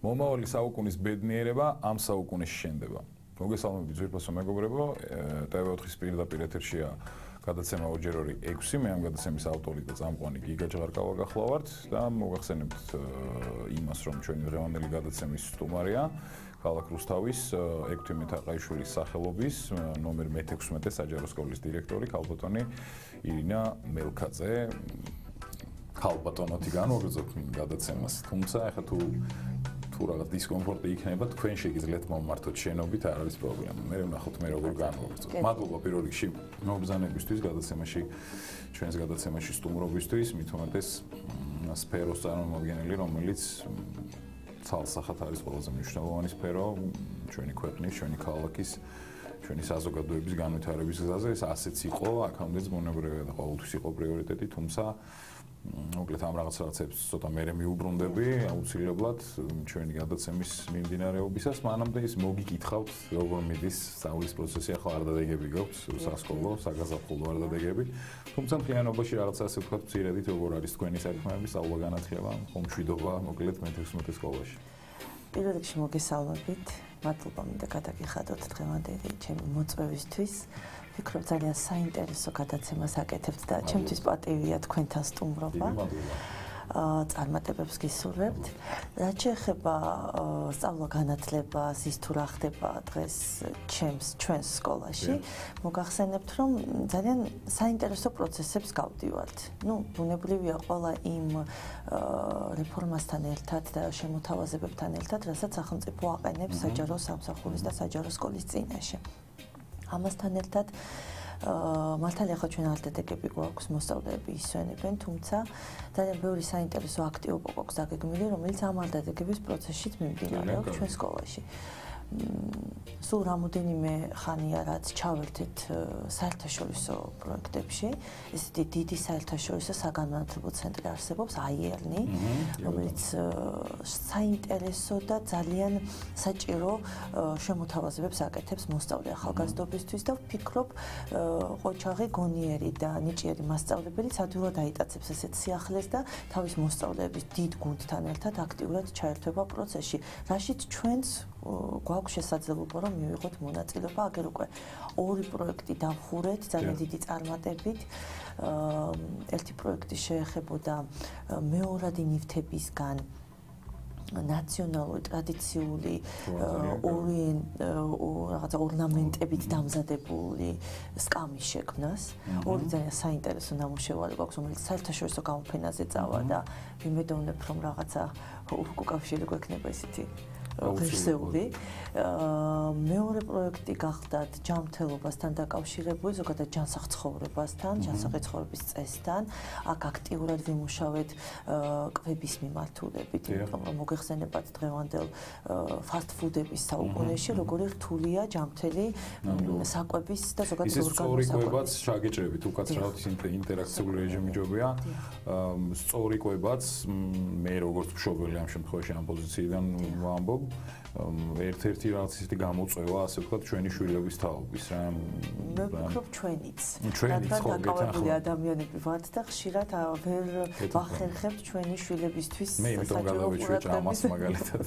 მომავალი საუკუნის ბედნიერება ამ საუკუნის შენდება. მოგესალმებით ძვირფასო მეგობრებო, TV4-ის პირდაპირ ეთერშია გადაცემა 2x2, მე ამ გადაცემის ავტორი და წამყვანი გიგა ჯღარკავა გახლავართ და მოგახსენებთ იმას, რომ ჩვენი დღევანდელი გადაცემის სტუმარია ქალაქ რუსთავის ექვთიმე თაყაიშვილის სახელობის ნომერ 16 საჯარო სკოლის დირექტორი ქალბატონი ირინა მელქაძე. ქალბატონოთი განვაგრძობთ გადაცემას, თუმცა ახლა თუ რაღაც დისკომფორტი იქნება, თქვენ შეგიძლიათ მომმართოთ შენობით, არ არის პრობლემა. მე ვნახოთ მე როგორ განვაგრძობთ. მადლობა პირველ რიგში მობრძანებისთვის გადაცემაში, ჩვენს გადაცემაში სტუმრობისთვის, მით უმეტეს სფეროს წარმომადგენელი, რომელიც ცალსახად არის ყველაზე მნიშვნელოვანი სფერო ჩვენი ქვეყნის, ჩვენი ქალაქის, ჩვენი საზოგადოების განვითარების გზაზე. ეს ასეც იყო, აქამდეც ბუნებრივია და ყოველთვის იყო პრიორიტეტი, თუმცა მოკლედ ამ რაღაცებს ცოტა მერე მიუბრუნდები აუცილებლად ჩვენი გადაცემის მიმდინარეობისას. მანამდე ის მოგიკითხავთ, როგორ მიდის სწავლის პროცესი, ახლა არ დადეგები გაქვს სასკოლო, საგაზაფხულო არ დადეგები. თუმცა მთლიანობაში რაღაცა ასე ვთქვათ, მცირედით როგორ არის თქვენი საქმეები, სწავლა განათლება, ხომშვიდობა, მოკლედ მე-16 სკოლაში. პირველ რიგში მოგესალმებით, მადლობა მინდა გადაგიხადოთ დღევანდელი ჩემი მოწვევისთვის. ვფიქრობ ძალიან საინტერესო გადაცემას აკეთებთ და ჩემთვის პატივია თქვენთან სტუმრობა. წარმატებებს გისურვებთ. რაც შეეხება სწავლა-განათლებას, ის თუ რა ხდება დღეს ჩვენს სკოლაში, მოგახსენებთ, რომ ძალიან საინტერესო პროცესებს გავდივართ. ბუნებრივია ყველა იმ რეფორმასთან ერთად და შემოთავაზებებთან ერთად, რასაც სახელმწიფო აყენებს საჯარო სამსახურის და საჯარო სკოლის წინაშე. ამასთან ერთად მართალია ხო ჩვენ არდადეგები გვაქვს, მოსწავლეები ისვენებენ, თუმცა ძალიან ბევრი საინტერესო აქტივობა გვაქვს დაგეგმილი, რომელიც ამ არდადეგების პროცესშიც მიმდინარეობს ჩვენ სკოლაში. სულ რამოდენიმე ხანია, რაც ჩავერთეთ საერთაშორისო პროექტებში. ესეთი დიდი საერთაშორისო საგანმანათლებლო ცენტრი არსებობს, IERN-ი, რომელიც საინტერესო და ძალიან საჭირო შემოთავაზებებს აკეთებს მოსწავლე ახალგაზრდობისთვის და ვფიქრობ, ყოჩაღი, გონიერი და ნიჭიერი მასწავლებელი ადვილად აიტაცებს ესეთ სიახლეს და თავის მოსწავლეების დიდ გუნდთან ერთად აქტიურად ჩაერთვება პროცესში, რაშიც ჩვენც გვაქვს შესაძლებლობა, რომ მივიღოთ მონაწილეობა. აგერ უკვე ორი პროექტი დავხურეთ ძალიან დიდი წარმატებით. ერთი პროექტი შეეხებოდა მეორადი ნივთებისგან ნაციონალური ტრადიციული რაღაცა ორნამენტებით დამზადებული სკამის შექმნას. ორი ძალიან საინტერესო ნამუშევარი გვაქვს, რომელიც საერთაშორისო გამოფენაზე წავა და ვიმედოვნებ, რომ რაღაცა უკავშირი გვექნება ისეთი ღირსეული. მეორე პროექტი გახდათ ჯანმრთელობასთან დაკავშირებული, ზოგადად ჯანსაღ ცხოვრებასთან, ჯანსაღი ცხოვრების წესთან. აქ აქტიურად ვიმუშავეთ კვების მიმართულებით, იმიტომ რომ მოგეხსენებათ დღევანდელ ფასტ-ფუდების საუკუნეში, როგორი რთულია ჯანმრთელი საკვების და ზოგადად ორგანული საკვების. სწორი კვებაც შეგეჭრებით, უკაცრავად ინტერაქციული რეჟიმი ჯობია. სწორი კვებაც მე როგორც მშობელი ამ შემთხვევაში ამ პოზიციიდან ვამბობ, ერთ-ერთი რაღაც ისეთი გამოწვევა, ასე ვთქვათ, ჩვენი შვილების თაობის რა. მე ვფიქრობ ჩვენიც. ჩვენიც ხო გეთანხმებული ადამიანები ვართ და ხშირად ვერ ვახერხებთ ჩვენი შვილებისთვის მე იმიტომ გავავიჩვეჭ ამას მაგალითად.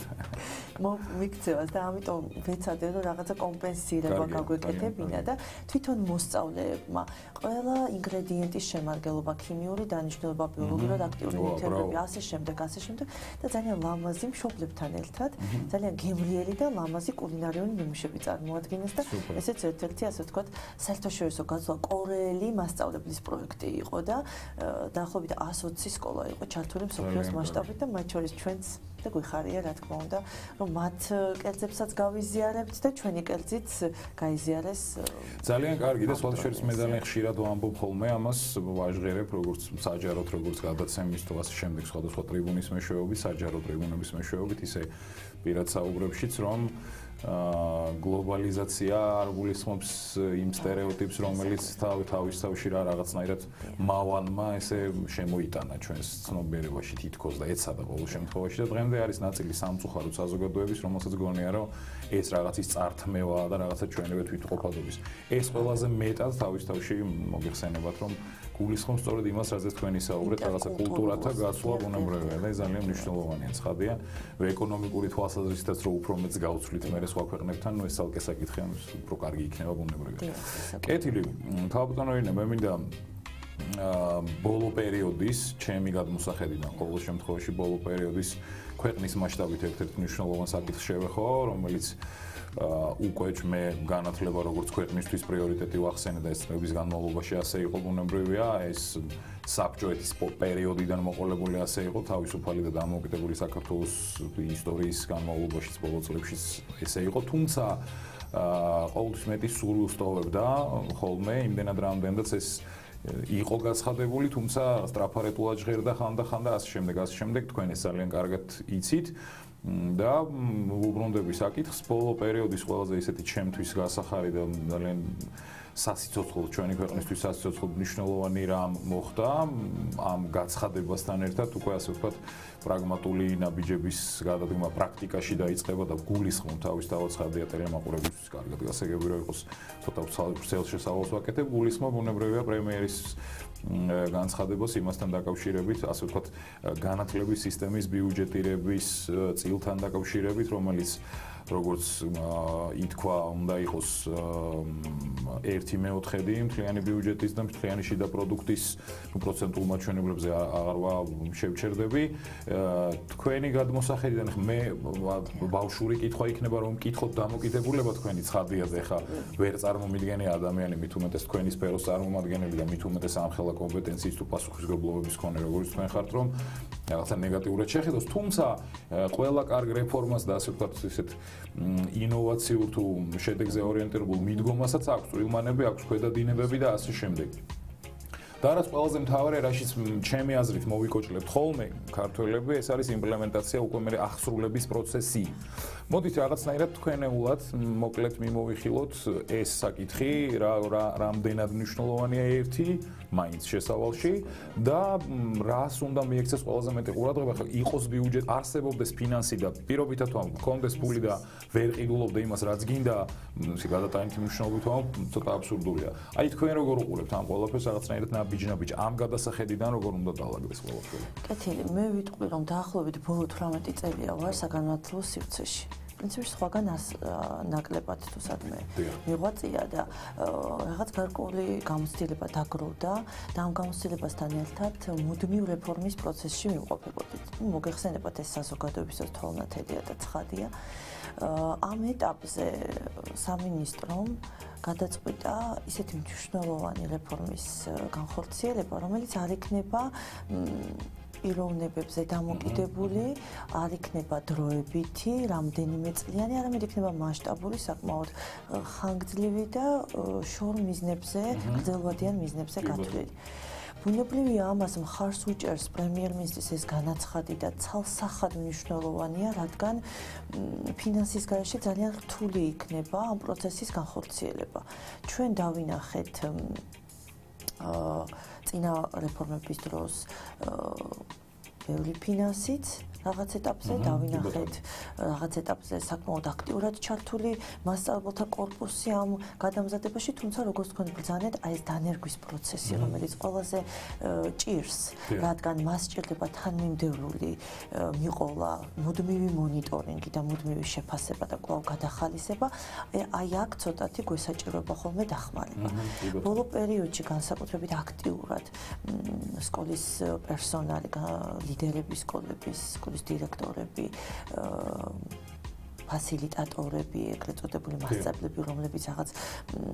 მიქცევას და ამიტომ ვეცადე რომ რაღაცა კომპენსირება გაგვეკეთებინა და თვითონ მოსწავლეებმა ყველა ინგრედიენტის შემარგელობა, ქიმიური დანიშნულება, ბიოლოგიურად აქტიური ნივთიერებები, ასე შემდეგ და ძალიან ლამაზი მშობლებთან ერთად ძალიან გემრიელი და ლამაზი კულინარიული ნიმუშები წარმოადგენეს და ესეც ერთ-ერთი ასე ვთქვათ საერთაშორისო გაზლა კორეელი მასწავლებლის პროექტი იყო და დაახლოებით 120 სკოლა იყო ჩართული მსოფლიოს მასშტაბით და მათ შორის ჩვენც და გვიხარია რა თქმა უნდა რომ მათ კერძებსაც გავიზიარებთ და ჩვენი კერძიც გაიზიარეს. ძალიან კარგი და სხვა შორის მე ძალიან ხშირად ვამბობ ხოლმე ამას, ვაჟღერებ როგორც საჯაროდ, როგორც გადაცემის თუ ასე შემდეგ სხვადასხვა ტრიბუნის მეშვეობით, საჯარო ტრიბუნების მეშვეობით, ისე პირად საუბრებშიც, რომ გლობალიზაცია არ გულისხმობს იმ სტერეოტიპს, რომელიც თავისთავში რაღაცნაირად მავანმა ესე შემოიტანა ჩვენს ცნობიერებაში თითქოს და ეცადა ყოველ შემთხვევაში და დღემდე არის ნაწილი სამწუხაროდ საზოგადოების, რომელსაც გონია რომ ეს რაღაცის წართმევაა და რაღაცა ჩვენებად თვითმყოფადობის. ეს ყველაზე მეტად თავისთავში მოგეხსენებათ რომ გულისხმობს სწორედ იმას, რაზეც თქვენ ისაუბრეთ, რაღაცა კულტურათა გაცვლა ბუნებრივია და ეს ძალიან მნიშვნელოვანია ცხადია. ეკონომიკური თვალსაზრისითაც რომ უფრო მეც გავცვლით მე სხვა ქვეყნებთან, ეს ცალკე საკითხია, უფრო კარგი იქნება ბუნებრივია. კეთილი, თავბატონო ირინე, მე მინდა ბოლო პერიოდის, ჩემი გადმოსახედიდან ყოველ შემთხვევაში ბოლო პერიოდის ქვეყნის მასშტაბით ერთ-ერთ მნიშვნელოვან საკითხს შევეხო, რომელიც უკვე მე განათლება როგორც ქვეყნისთვის პრიორიტეტი ვახსენე და ეს წლების განმავლობაში ასე იყო ბუნებრივია, ეს საბჭოეთის პერიოდიდან მოყოლებული ასე იყო, თავისუფალი და დამოუკიდებელი საქართველოს ისტორიის განმავლობაშიც ბოლო წლებშიც ესე იყო, თუმცა ყოველთვის მეტი სურვილს ტოვებდა ხოლმე იმდენად რამდენადაც ეს იყო გაცხადებული, თუმცა სტრაფარეტულად ჟღერდა ხანდახან და ასე შემდეგ თქვენ ეს ძალიან კარგად იცით და უბრუნდები საკითხს ბოლო პერიოდის ყველაზე ისეთი ჩემთვის გასახარი და ძალიან სასიცოცხლო ჩვენი ქვეყნისთვის სასიცოცხლო მნიშვნელოვანი რამ მოხდა ამ გაცხადებასთან ერთად უკვე ასე ვთქვათ პრაგმატული ნაბიჯების გადადგმა პრაქტიკაში დაიწყება და გულისხმობ თავისთავად ცხადია ტელემაყურებისთვის კარგად გასაგები რომ იყოს ცოტა ვრცელ შესავალს ვაკეთებ გულისხმობ ბუნებრივია პრემიერის განცხადებას იმასთან დაკავშირებით ასე ვთქვათ განათლების სისტემის ბიუჯეტირების წილთან დაკავშირებით რომელიც როგორც ითქვა უნდა იყოს 1/4 მთლიანი ბიუჯეტის და მთლიანი შიდა პროდუქტის პროცენტულ მაჩვენებლებზე აღარ შევჩერდები თქვენი გადმოსახედიდან მე ბავშვური კითხვა იქნება რომ მკითხოთ დამოკიდებულება თქვენი ცხადია ხა ვერ წარმომიდგენი ადამიანი მით უმეტეს თქვენი სფეროს წარმომადგენელი და მით უმეტეს ამხელა კომპეტენციის თუ პასუხისმგებლობის მქონე როგორც თქვენ ხართ რომ რაღაცა ნეგატიურად შეხედოს თუმცა ყველა კარგ რეფორმას და ასე ვთქვათ ისეთ ინოვაციურ თუ შედეგზე ორიენტირებულ მიდგომასაც აქვს წვრილმანები, აქვს ქვედადინებები და ასე შემდეგ. და რაც ყველაზე მთავარი, რაშიც ჩემი აზრით მოვიკოჭლებთ ხოლმე ქართველები, ეს არის იმპლემენტაცია უკვე მე აღსრულების პროცესი. მოდით რაღაცნაირად თქვენეულად მოკლედ მიმოვიხილოთ ეს საკითხი, რამდენად მნიშვნელოვანია ერთი მაინც შესავალში და რას უნდა მიექცეს ყველაზე მეტი ყურადღება, ხა იყოს ბიუჯეტ, არსებობდეს ფინანსი და პირობითად თუ მქონდეს ფული და ვერ ყიდულობდე იმას, რაც გინდა, გადატანითი მნიშვნელობით ცოტა აბსურდულია. აი თქვენ როგორ უყურებთ ამ ყველაფერს რაღაცნაირად ნაბიჯ ამ გადასახედიდან როგორ უნდა დაალაგდეს ყველაფერი? კეთილი, მე ვიტყვი რომ დაახლოებით ბოლო 18 წელია ვარ საგანმანათლებლო სივრცეში. პრინციპში სხვაგან ნაკლებად თუ სადმე მიღვაწია და რაღაც გარკვეული გამოცდილება დაგროვდა და ამ გამოცდილებასთან ერთად მუდმივ რეფორმის პროცესში ვიმყოფებოდით. მოგეხსენებათ ეს საზოგადოებისთვის თვალნათელია და ცხადია. ამ ეტაპზე სამინისტრომ გადაწყვიტა ისეთი მნიშვნელოვანი რეფორმის განხორციელება, რომელიც არ იქნება პიროვნებებზე დამოკიდებული, არ იქნება დროებითი, რამდენიმე წლიანი, არამედ იქნება მასშტაბური, საკმაოდ ხანგრძლივი და შორ მიზნებზე, გრძელვადიან მიზნებზე გათვლილი. ბუნებრივია ამას მხარს უჭერს პრემიერ-მინისტრის ეს განაცხადი და ცალსახად მნიშვნელოვანია, რადგან ფინანსის გარეშე ძალიან რთული იქნება ამ პროცესის განხორციელება. ჩვენ დავინახეთ წინა რეფორმების დროს ბევრი ფინანსიც რაღაც ეტაპზე დავინახეთ რაღაც ეტაპზე საკმაოდ აქტიურად ჩართული მასწავლებელთა კორპუსი ამ გადამზადებაში, თუმცა როგორც თქვენ ბრძანეთ, აი ეს დანერგვის პროცესი, რომელიც ყველაზე ჭირს, რადგან მას სჭირდება თანმიმდევრული მიყოლა, მუდმივი მონიტორინგი და მუდმივი შეფასება და კვლავ გადახალისება, აი აქ ცოტათი გვესაჭიროება ხოლმე დახმარება. ბოლო პერიოდში განსაკუთრებით აქტიურად სკოლის პერსონალი, ლიდერები სკოლების დირექტორები, ფასილიტატორები, ეგრეთ წოდებული მასწავლებლები, რომლებიც რაღაც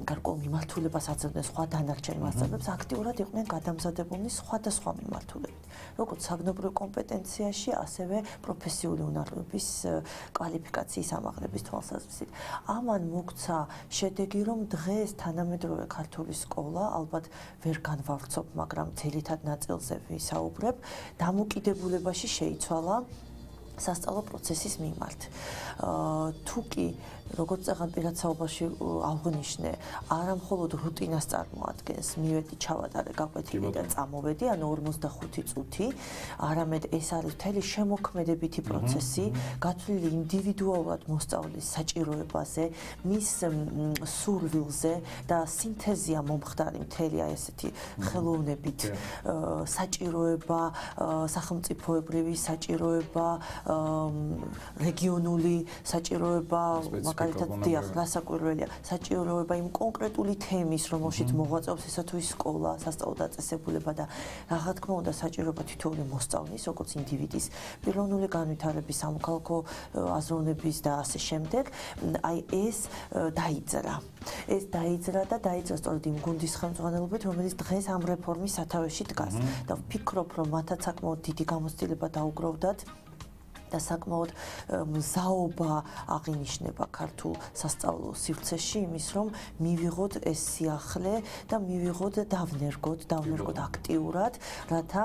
გარკვეულ მიმართულებას აძლევდნენ სხვა დანარჩენ მასწავლებლებს, აქტიურად იყვნენ გადამზადებულნი სხვადასხვა მიმართულებით. როგორც საგნობრივ კომპეტენციაში, ასევე პროფესიული უნარების კვალიფიკაციის ამაღლების თვალსაზრისით. ამან მოგცა შედეგი, რომ დღეს თანამედროვე ქართული სკოლა, ალბათ ვერ განვავრცობ, მაგრამ ძირითად ნაწილზე ვისაუბრებ, დამოკიდებულებაში შეიცვალა სასწავლო პროცესის მიმართ. თუ კი როგორც წეგან პირადსაუბარში აღვნიშნე, არა მხოლოდ რუტინას წარმოადგენს, მივედი ჩავატარე გაკვეთილი და წამოვედი, ანუ 45 წუთი, არამედ ეს არის მთელი შემოქმედებითი პროცესი, გათვლილი ინდივიდუალურად მოსწავლის საჭიროებაზე, მის სურვილზე და სინთეზია მომხდარი მთელი აი ესეთი ხელოვნებით საჭიროება, სახელმწიფოებრივი საჭიროება, რეგიონული საჭიროება, მაგალითად დიახ, რასაკვირველია, საჭიროება იმ კონკრეტული თემის, რომელშიც მოღვაწეობს ესა თუ ის სკოლა, სასწავლო დაწესებულება და რა თქმა უნდა საჭიროება თითოეული მოსწავლის, როგორც ინდივიდის პიროვნული განვითარების, სამოქალაქო აზროვნების და ასე შემდეგ, აი ეს დაიძრა. ეს დაიძრა და დაიძრა სწორედ იმ გუნდის ხელმძღვანელობით, რომელიც დღეს ამ რეფორმის სათავეში დგას. და ვფიქრობ, რომ მათაც საკმაოდ დიდი გამოცდილება დაუგროვდათ და საკმაოდ მზაობა აღინიშნება ქართულ სასწავლო სივრცეში იმის, რომ მივიღოთ ეს სიახლე და მივიღოთ დავნერგოთ აქტიურად, რათა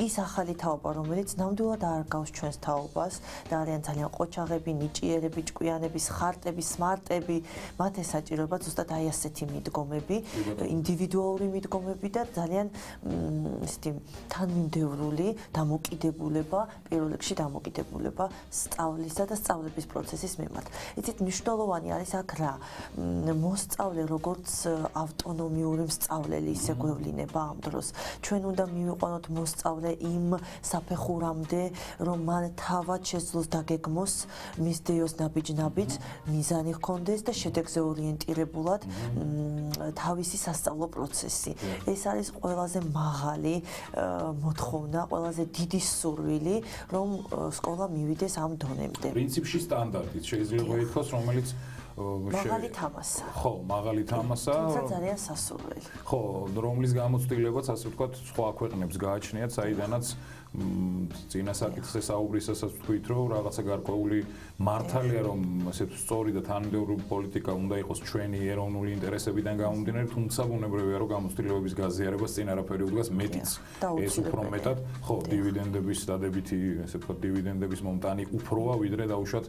ის ახალი თაობა, რომელიც ნამდვილად არ გავს ჩვენს თაობას და არიან ძალიან ყოჩაღები, ნიჭიერები, ჭკვიანები, სხარტები, სმარტები, მათ ეს საჭიროება ზუსტად აი ასეთი მიდგომები, ინდივიდუალური მიდგომები და ძალიან ისეთი თანმიმდევრული დამოკიდებულება, პირველ რიგში დამოკიდებულება სწავლისა და სწავლების პროცესის მიმართ. იცით, მნიშვნელოვანი არის აქ რა? მოსწავლე როგორც ავტონომიური მსწავლელი ისე გვევლინება ამ დროს. ჩვენ უნდა მივიყვანოთ მოსწავლე იმ საფეხურამდე, რომ მან თავად შეძლოს დაგეგმოს, მისდეოს ნაბიჯ-ნაბიჯ, მიზანი ჰქონდეს და შედეგზე ორიენტირებულად თავისი სასწავლო პროცესი. ეს არის ყველაზე მაღალი მოთხოვნა, ყველაზე დიდი სურვილი, რომ სკოლა მივიდეს ამ დონემდე. პრინციპში სტანდარტით შეიძლება ითქვას, რომელიც მაღალი თამასა. ხო, მაღალი თამასა. თუმცა ძალიან სასურველი. ხო, რომლის გამოცდილებაც ასე ვთქვათ, სხვა ქვეყნებს გააჩნიათ, საიდანაც წინა საკითხზე საუბრისასაც ვთქვით, რომ რაღაცა გარკვეული მართალია, რომ ასე სწორი და თანმიმდევრი პოლიტიკა უნდა იყოს ჩვენი ეროვნული ინტერესებიდან გამომდინარე, თუმცა ბუნებრივია, რომ გამოცდილებების გაზიარებას წინ არაფერი უდგას მეტიც. ეს უფრო მეტად, ხო, დივიდენდების დადებითი, ასე ვთქვათ, დივიდენდების მომტანი უფროა, ვიდრე დაუშვათ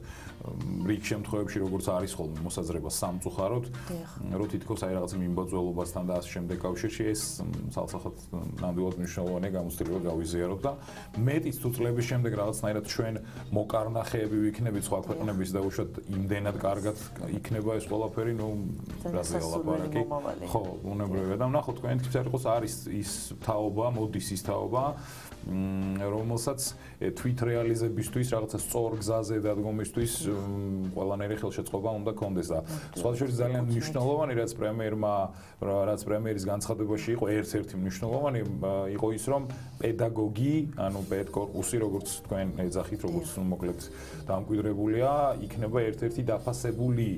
რიგ შემთხვევებში, როგორც არის ხოლმე მოსაზრება სამწუხაროდ, რომ თითქოს აი რაღაც მიმბაძველობასთან და ასე შემდეგ კავშირში ეს სალსახად ნამდვილად მნიშვნელოვანია გამოცდილება გავიზიაროთ და მეტიც თუ წლების შემდეგ რაღაცნაირად ჩვენ მოკარნახეები ვიქნებით სხვა ქვეყნების და უშუალოდ იმდენად კარგად იქნება ეს ყველაფერი, ნუ რაზე ლაპარაკი. ხო, ბუნებრივია და ნახოთ, თქვენი თქმით არის ის თაობა, მოდის ის თაობა, რომელსაც თვით რეალიზებისთვის რაღაცა სწორ გზაზე დადგომისთვის ყველანაირი ხელშეწყობა უნდა კონდეს და სხვა შორის ძალიან მნიშვნელოვანი რაც პრემიერის განცხადებაში იყო ერთ-ერთი მნიშვნელოვანი იყო ის რომ პედაგოგი, ანუ პედკორპუსი როგორც თქვენ ეძახით, როგორც მოკლედ დამკვიდრებულია, იქნება ერთ-ერთი დაფასებული.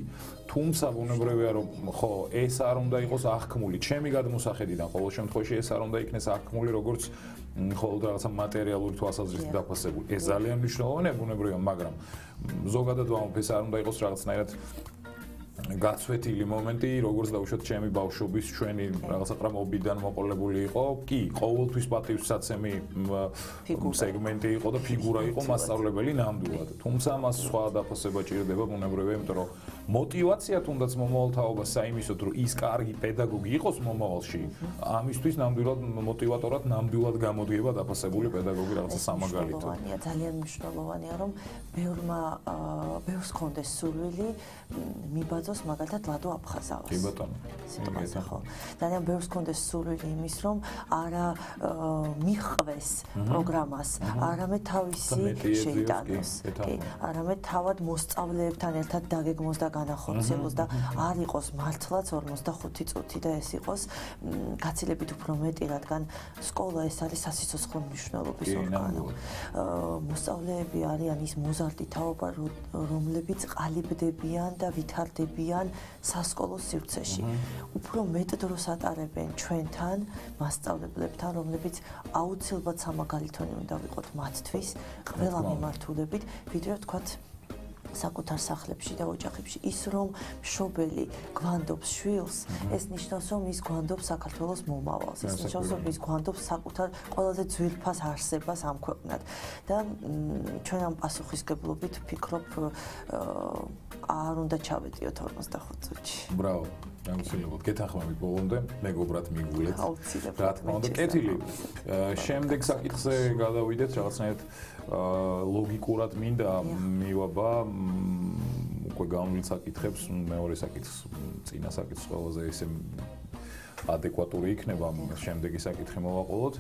თუმცა ბუნებრივია რომ ხო, ეს არ უნდა იყოს აღქმული. ჩემი გადმოსახედიდან ყოველ შემთხვევაში ეს არ უნდა იქნეს აღქმული როგორც მხოლოდ რაღაცა მატერიალური თვალსაზრისით დაფასებული. ეს ძალიან მნიშვნელოვანია ბუნებრივია, მაგრამ ზოგადად ვამბობ, ეს არ უნდა იყოს რაღაცნაირად გაცვეთილი მომენტი, როგორც დაუშვათ ჩემი ბავშვობის ჩვენი რაღაცა ყრამობიდან მოყოლებული იყო. კი, ყოველთვის პატივსაცემი სეგმენტი იყო და ფიგურა იყო მასწავლებელი ნამდვილად. თუმცა მას სხვა დაფასება ჭირდება ბუნებრივია, იმიტომ რომ мотивация თუნდაც მომავალ თაობას საიმისოდ რომ ის კარგი პედაგოგი იყოს მომავალში, ამისთვის ნამდვილად мотиваტორად ნამდვილად გამოდგება დაფასებული პედაგოგი რაღაცა სამაგალითო. ძალიან მნიშვნელოვანია რომ ბევრს კონდეს სურვილი მიბაძოს მაგალითად ლადო აფხაზავას. კი ბატონო. ხო. ძალიან ბევრს კონდეს სურვილი იმის რომ არა მიხვეს პროგრამას, არამედ თავისი შეიტანოს. კი, არამედ თავად მოსწავლეებთან ერთად დაგეგმოს და განახორციელოს და არ იყოს მართლაც 45 წუთი და ეს იყოს გაცილებით უფრო მეტი, რადგან სკოლა ეს არის სასიცოცხლო მნიშვნელობის ორგანო. მოსწავლეები არიან ის მოზარდი თაობა, რომლებიც ყალიბდებიან და ვითარდებიან სასკოლო სივრცეში. უფრო მეტ დროს ატარებენ ჩვენთან, მასწავლებლებთან, რომლებიც აუცილებლად სამაგალითონი უნდა ვიყოთ მათთვის, ყველა მიმართულებით, ვიდრე ვთქვათ საკუთარ სახლებში და ოჯახებში ის რომ მშობელი გვანდობს შვილს, ეს ნიშნავს რომ ის გვანდობს საქართველოს მომავალს, ეს ნიშნავს რომ ის გვანდობს საკუთარ ყველაზე ძვირფას არსებას ამ ქვეყნად და ჩვენ ამ პასუხისგებლობით ვფიქრობ არ უნდა ჩავეტიოთ 45 წუთში. Μπράβο. აუცილებლად გეთანხმებით ბოლომდე, მეგობრად მიგვულეთ. აუცილებლად. რა თქმა უნდა, კეთილი. შემდეგ საკითხზე გადავიდეთ, რაღაცნაირად ლოგიკურად მინდა მივაბა უკვე განვლილ საკითხებს, მეორე საკითხს, წინა საკითხს ყველაზე ისე ადეკვატური იქნება, შემდეგი საკითხი მოვაყოლოთ.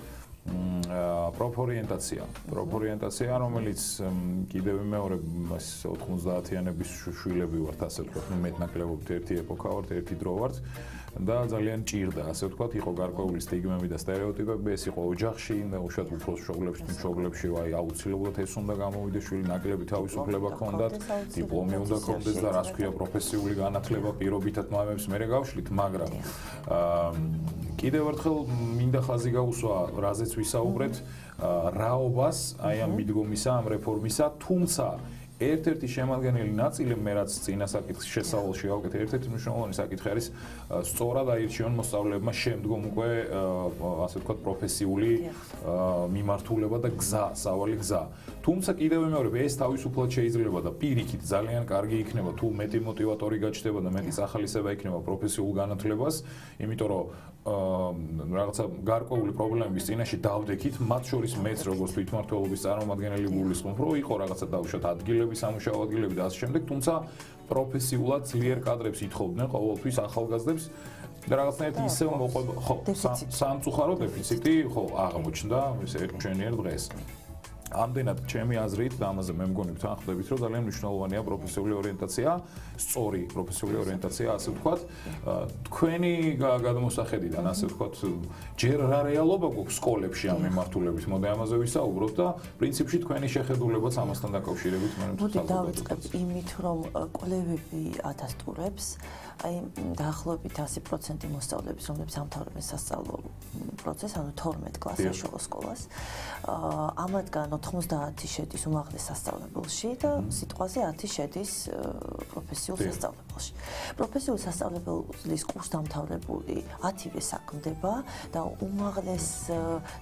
პროფორიენტაცია, რომელიც კიდევ მეორე 90-იანების შვილები ვართ, ასე ვთქვათ, მეტნაკლებობით ერთი ეპოქა ვართ, ერთი დრო ვართ და ძალიან ჭირდა, ასე ვთქვათ, იყო გარკვეული სტიგმები და სტერეოტიპები, ეს იყო ოჯახში, უშუალოდ უფროს მშობლებში, აი აუცილებლად ეს უნდა გამოვიდეს შვილი, ნაკლები თავისუფლება ჰქონდათ, დიპლომი უნდა ჰქონდეს და რას ქვია პროფესიული განათლება, პირობითად მამებს მერე გავშლით, მაგრამ კიდევ ერთხელ მინდა ხაზი გაუსვა, რაზეც ვისაუბრეთ, რაობას აი ამ მიდგომისა, ამ რეფორმისა, თუმცა ერთ-ერთი შემადგენელი ნაწილი მე რაც წინა საკითხის შესავალში ავკეთე, ერთ-ერთი მნიშვნელოვანი საკითხი არის სწორად აირჩიონ მოსწავლეებმა შემდგომ უკვე ასე ვთქვათ პროფესიული მიმართულება და გზა, სავალი გზა. თუმცა კიდევ მეორე ეს თავისუფლად შეიძლება და პირიქით ძალიან კარგი იქნება თუ მეტი მოტივატორი გაჩნდება და მეტი სახალისება იქნება პროფესიულ განათლებას, იმიტომ რომ რაღაცა გარკვეული პრობლემების წინაშე დავდექით, მათ შორის მეც როგორც თვითმმართველობის წარმომადგენელი გულისხმობ, რომ იყო რაღაცა დაუშვათ ადგილები, სამუშაო ადგილები და ასე შემდეგ, თუმცა პროფესიულად ძლიერ კადრებს ითხოვდნენ ყოველთვის ახალგაზრდებს და რაღაცნაირად ისევ მოყვება, ხო, სამწუხარო დეფიციტი, ხო, აღმოჩნდა ეს ერთჩვენიერ დღეს. ამდენად ჩემი აზრით და ამაზე მე მგონი ვთანხმდებით, რომ ძალიან მნიშვნელოვანია პროფესიული ორიენტაცია, სწორი პროფესიული ორიენტაცია, ასე ვთქვათ. თქვენი გადმოსახედიდან, ასე ვთქვათ, ჯერ რა რეალობა გვაქვს სკოლებში ამ მიმართულებით, მოდი ამაზე ვისაუბროთ და პრინციპში თქვენი შეხედულებაც ამასთან დაკავშირებით მე მოდი დავიწყებ იმით, რომ კვლევები ადასტურებს, აი დაახლოებით 100% მოსწავლეების, რომლებიც ამთავრებენ სასწავლო პროცესს, ანუ 12 კლასს საშუალო სკოლას, ამათგან 90 შედის უმაღლეს სასწავლებელში და სიტყვაზე 10 შედის პროფესიულ სასწავლებელში. პროფესიულ სასწავლებელის კურსს დამთავრებული 10-ვე საქმდება და უმაღლეს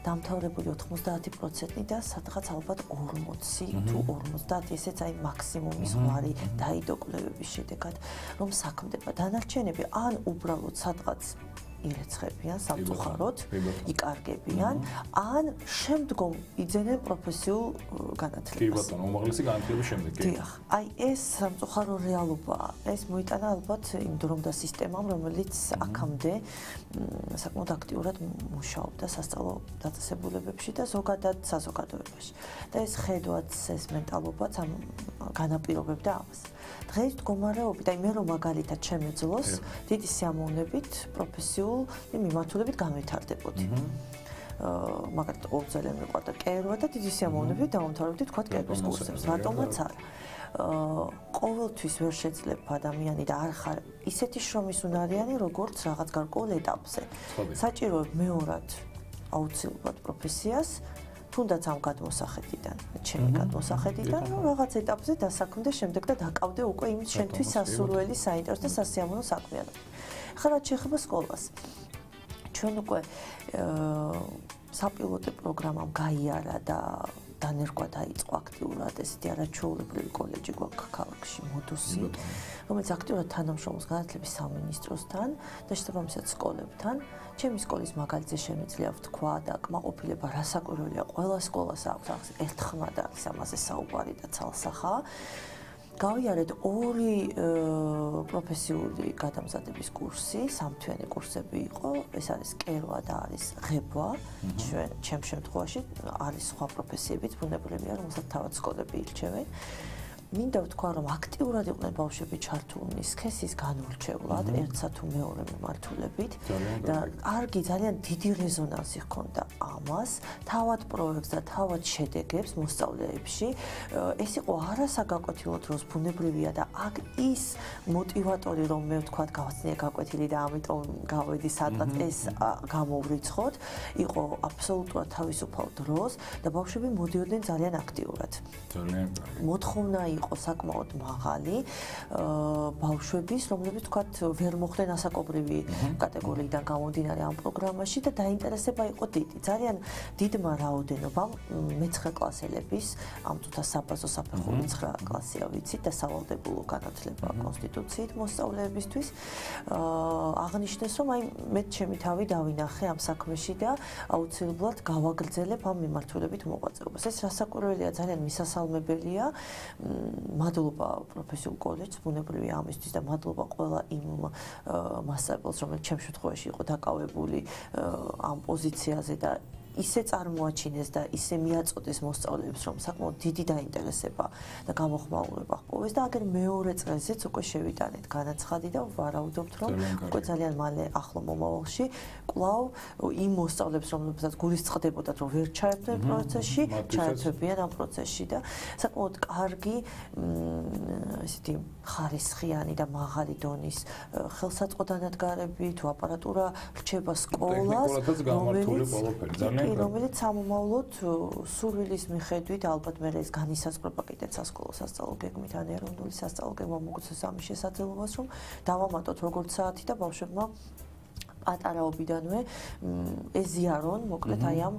დამთავრებული 90% და სადღაც ალბათ 40 თუ 50 ესეც აი მაქსიმუმის ზღვარი დაიდო კვლევების შედეგად რომ საქმდება. დანარჩენები ან უბრალოდ სადღაც ირეცხებიან სამწუხაროდ, იკარგებიან, ან შემდგომ იძენენ პროფესიულ განათლებას. კი ბატონო, უმაღლესი განათლების შემდეგ. დიახ, აი ეს სამწუხარო რეალობაა. ეს მოიტანა ალბათ იმ დრომდა სისტემამ, რომელიც აქამდე საკმაოდ აქტიურად მუშაობდა სასწავლო დაწესებულებებში და ზოგადად საზოგადოებაში. და ეს ხედვაც, ეს მენტალობაც ამ განაპირობებდა ამას. დღეს მდგომარეობით, აი მე რომ მაგალითად შემეძლოს, დიდი სიამოვნებით პროფესიულ მიმართულებით განვითარდებოდი. მაგალითად, ძალიან მეყვარდა კერვა და დიდი სიამოვნებით დავამთავრებდი თქვა კერვის კურსებს. რატომაც არა. ყოველთვის ვერ შეძლებ ადამიანი და არ ხარ ისეთი შრომის უნარიანი, როგორც რაღაც გარკვეულ ეტაპზე. საჭიროებ მეორად აუცილებლად პროფესიას, თუნდაც ამ გადმოსახედიდან, ჩემი გადმოსახედიდან, რომ რაღაც ეტაპზე დასაქმდე შემდეგ და დაკავდე უკვე იმის შენთვის სასურველი, საინტერესო და სასიამოვნო საქმიანობა. ახლა რაც შეეხება სკოლას. ჩვენ უკვე საპილოტო პროგრამამ გაიარა და დანერგვა დაიწყო აქტიურად ესეთი არაჩვეულებრივი კოლეჯი გვაქვს ქალაქში მოდუსი, რომელიც აქტიურად თანამშრომლობს განათლების სამინისტროსთან და შესაბამისად სკოლებთან. ჩემი სკოლის მაგალითზე შემიძლია ვთქვა და კმაყოფილება რასაკვირველია, ყველა სკოლას აქვს ერთხმად არის ამაზე საუბარი და ცალსახა. გავიარეთ 2 პროფესიული გადამზადების კურსი, 3 თვიანი კურსები იყო, ეს არის კერვა და არის ღებვა. ჩემ შემთხვევაში არის სხვა პროფესიებიც, ბუნებრივია, რომელსაც თავად სკოლები ირჩევენ. მინდა ვთქვა, რომ აქტიურად იყვნენ ბავშვები ჩართულნი სქესის განურჩევლად, ერთსა თუ მეორე მიმართულებით და კარგი, ძალიან დიდი რეზონანსი ჰქონდა ამას, თავად პროექტს და თავად შედეგებს მოსწავლეებში. ეს იყო არასაგაკვეთილო დროს ბუნებრივია და აქ ის მოტივატორი, რომ მე ვთქვა, გავაცნია გაკვეთილი და ამიტომ გავედი სადღაც ეს გამოვრიცხოთ, იყო აბსოლუტურად თავისუფალ დროს და ბავშვები მოდიოდნენ ძალიან აქტიურად. ძალიან კარგი. მოთხოვნა იყო იყო საკმაოდ მაღალი ბავშვების, რომლებიც თქვათ ვერ მოხვდნენ ასაკობრივი კატეგორიიდან გამომდინარე ამ პროგრამაში და დაინტერესება იყო დიდი. ძალიან დიდმა რაოდენობამ მე-9 კლასელების ამ თუთა საბაზო საფეხური 9 კლასია ვიცით და სავალდებულო განათლება კონსტიტუციით მოსწავლეებისთვის აღნიშნეს რომ აი მე ჩემი თავი დავინახე ამ საქმეში და აუცილებლად გავაგრძელებ ამ მიმართულებით მოღვაწეობას. ეს რასაკვირველია, ძალიან მისასალმებელია. მადლობა პროფესიულ კოლეჯს ბუნებრივი ამისთვის და მადლობა ყველა იმ მასწავლებელს, რომელიც ჩემ შემთხვევაში იყო დაკავებული ამ პოზიციაზე და ისე წარმოაჩინეს და ისე მიაწოდეს მოსწავლეებს, რომ საკმაოდ დიდი დაინტერესება და გამოხმაურება ჰპოვეს და აგერ მეორე წელზეც უკვე შევიტანეთ განაცხადი და ვარაუდობთ, რომ უკვე ძალიან მალე ახლო მომავალში კვლავ იმ მოსწავლეებს, რომლებსაც გულისწყდებოდათ, რომ ვერ ჩაერთვნენ პროცესში, ჩაერთვებიან ამ პროცესში და საკმაოდ კარგი ესეთი ხარისხიანი და მაღალი დონის ხელსაწყო დანადგარები თუ აპარატურა რჩება სკოლას, რომელიც სამომავლოდ სურვილის მიხედვით ალბათ მე ეს განისაზღვრება კიდეც სასკოლო სასწავლო გეგმით ან ეროვნული სასწავლო გეგმა მოგცეს ამის შესაძლებლობას, რომ დავამატოთ როგორც საათი და ბავშვებმა პატარაობიდანვე ეზიარონ მოკლედ აი ამ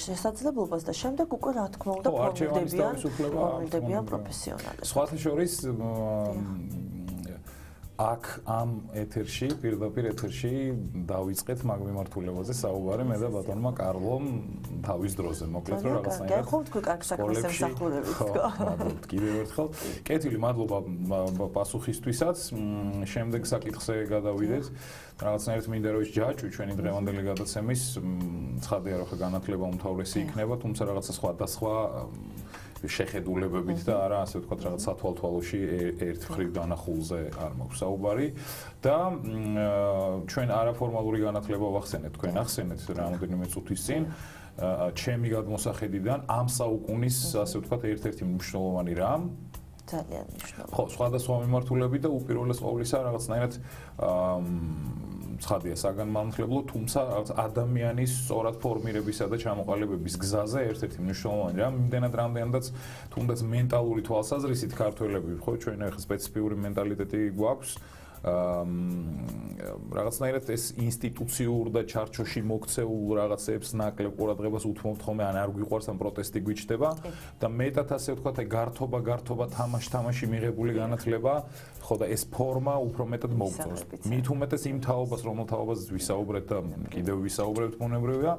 შესაძლებლობას და შემდეგ უკვე რა თქმა უნდა ფორმირდებიან პროფესიონალებს. სხვათა შორის აქ ამ ეთერში, პირდაპირ ეთერში დავიწყეთ მაგ მიმართულებაზე საუბარი მე და ბატონმა კარლომ თავის დროზე. მოკლედ რომ რაღაცნაირად ხო თქვი კარგ საქმეს ემსახურებით თქო. მადლობთ კიდევ ერთხელ. კეთილი მადლობა პასუხისთვისაც. შემდეგ საკითხზე გადავიდეთ. რაღაცნაირად მინდა რომ ის ჯაჭვი ჩვენი დღევანდელი გადაცემის ცხადია რომ განათლება უმთავრესი იქნება, თუმცა რაღაცა სხვადასხვა შეხედულებებით და არა ასე ვთქვათ რაღაც სათვალთვალოში ერთ მხრივ დანახულზე არ მაქვს საუბარი და ჩვენ არაფორმალური განათლება ვახსენეთ თქვენ ახსენეთ რამოდენიმე წუთის წინ ჩემი გადმოსახედიდან ამ საუკუნის ასე ვთქვათ ერთ-ერთი მნიშვნელოვანი რამ ძალიან მნიშვნელოვანი ხო სხვადასხვა მიმართულებით და უპირველეს ყოვლისა რაღაცნაირად ცხადია საგანმანათლებლო, თუმცა ადამიანის სწორად ფორმირებისა და ჩამოყალიბების გზაზე ერთ-ერთი მნიშვნელოვანი რამ იმდენად რამდენადაც თუნდაც მენტალური თვალსაზრისით ქართველები ხო ჩვენ ახლა სპეციფიური მენტალიტეტი გვაქვს რაღაცნაირად ეს ინსტიტუციურ და ჩარჩოში მოქცეულ რაღაცებს ნაკლებ ყურადღებას უთმობთ ხოლმე ან არ გვიყვარს ამ პროტესტი გვიჩდება და მეტად ასე ვთქვათ აი გართობა თამაში მიღებული განათლება ხო და ეს ფორმა უფრო მეტად მოგწონს მით უმეტეს იმ თაობას რომელ თაობაზეც ვისაუბრეთ და კიდევ ვისაუბრებთ მონევრია